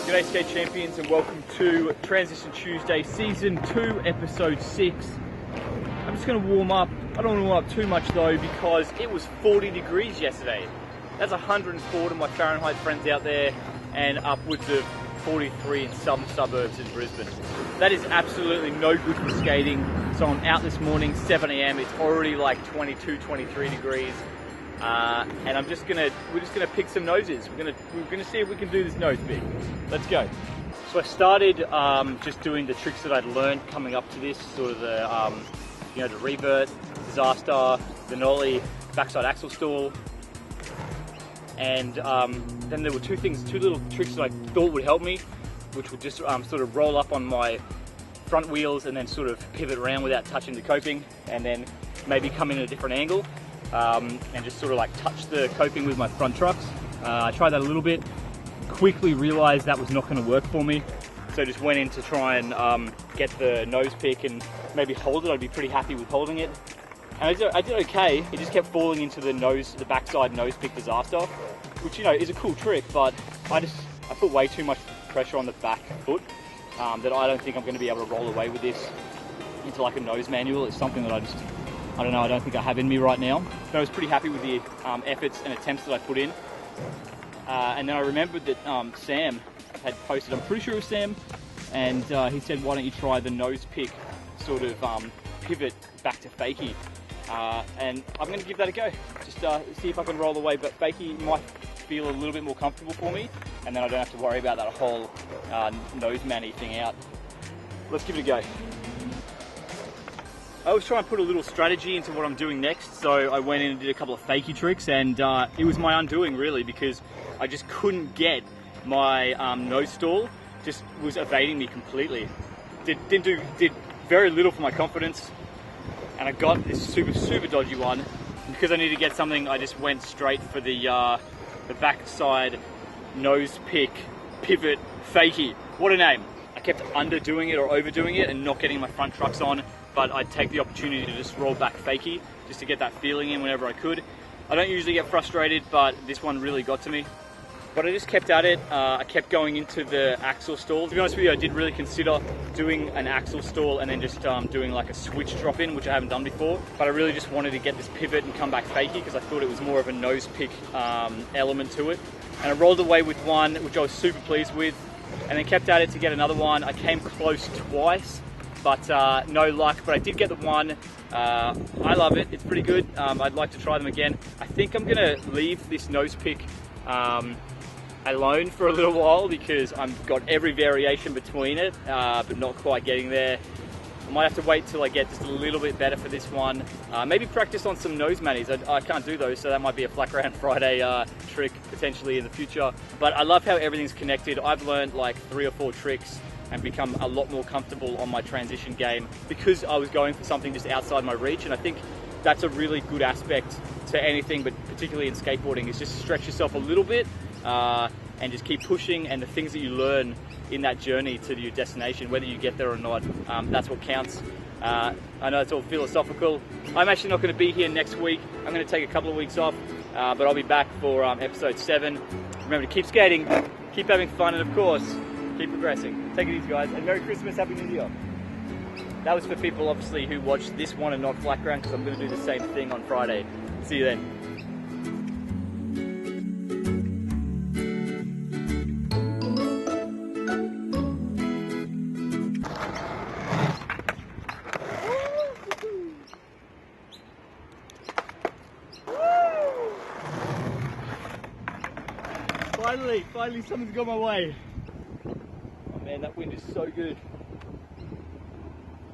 G'day skate champions and welcome to Transition Tuesday Season 2 Episode 6. I'm just going to warm up. I don't want to warm up too much though because it was 40 degrees yesterday. That's 104 to my Fahrenheit friends out there and upwards of 43 in some suburbs in Brisbane. That is absolutely no good for skating. So I'm out this morning, 7 AM. It's already like 22, 23 degrees. And we're just gonna pick some noses. We're gonna see if we can do this nose pick. Let's go. So I started just doing the tricks that I'd learned coming up to this, sort of the the revert, disaster, the nollie, backside axle stall, and then there were two little tricks that I thought would help me, which would just sort of roll up on my front wheels and then sort of pivot around without touching the coping, and then maybe come in at a different angle. And just sort of like touch the coping with my front trucks. I tried that a little bit, quickly realized that was not going to work for me, so just went in to try and get the nose pick and maybe hold it. I'd be pretty happy with holding it, and I did okay. It just kept falling into the backside nose pick disaster, which is a cool trick, but I put way too much pressure on the back foot that I don't think I'm going to be able to roll away with this into like a nose manual. It's something that I don't know, I don't think I have in me right now. But I was pretty happy with the efforts and attempts that I put in. And then I remembered that Sam had posted, I'm pretty sure it was Sam, and he said, why don't you try the nose pick sort of pivot back to Fakie. And I'm going to give that a go, just see if I can roll away, but Fakie might feel a little bit more comfortable for me, and then I don't have to worry about that whole nose manny thing out. Let's give it a go. I always try and put a little strategy into what I'm doing next, so I went in and did a couple of Fakie tricks, and it was my undoing really, because I just couldn't get my nose stall, just was evading me completely. Did very little for my confidence, and I got this super dodgy one. And because I needed to get something, I just went straight for the backside nose pick pivot Fakie. What a name! I kept underdoing it or overdoing it and not getting my front trucks on, but I'd take the opportunity to just roll back Fakie, just to get that feeling in whenever I could. I don't usually get frustrated, but this one really got to me. But I just kept at it. I kept going into the axle stall. To be honest with you, I did really consider doing an axle stall and then just doing like a switch drop in, which I haven't done before. But I really just wanted to get this pivot and come back Fakie because I thought it was more of a nose pick element to it. And I rolled away with one, which I was super pleased with, and then kept at it to get another one. I came close twice, but no luck. But I did get the one. I love it. It's pretty good. I'd like to try them again. I think I'm gonna leave this nose pick alone for a little while because I've got every variation between it, but not quite getting there. I might have to wait till I get just a little bit better for this one. Maybe practice on some nose manis. I can't do those, so that might be a Flat Ground Friday trick potentially in the future. But I love how everything's connected. I've learned like 3 or 4 tricks and become a lot more comfortable on my transition game because I was going for something just outside my reach, and I think that's a really good aspect to anything, but particularly in skateboarding, is just stretch yourself a little bit and just keep pushing, and the things that you learn in that journey to your destination, whether you get there or not, that's what counts. I know it's all philosophical. I'm actually not going to be here next week. I'm going to take a couple of weeks off, but I'll be back for episode 7. Remember to keep skating, keep having fun, and of course, keep progressing. Take it easy, guys, and Merry Christmas, Happy New Year. That was for people, obviously, who watched this one and not Flat Ground, because I'm going to do the same thing on Friday. See you then. Finally, something's got my way. Oh man, that wind is so good.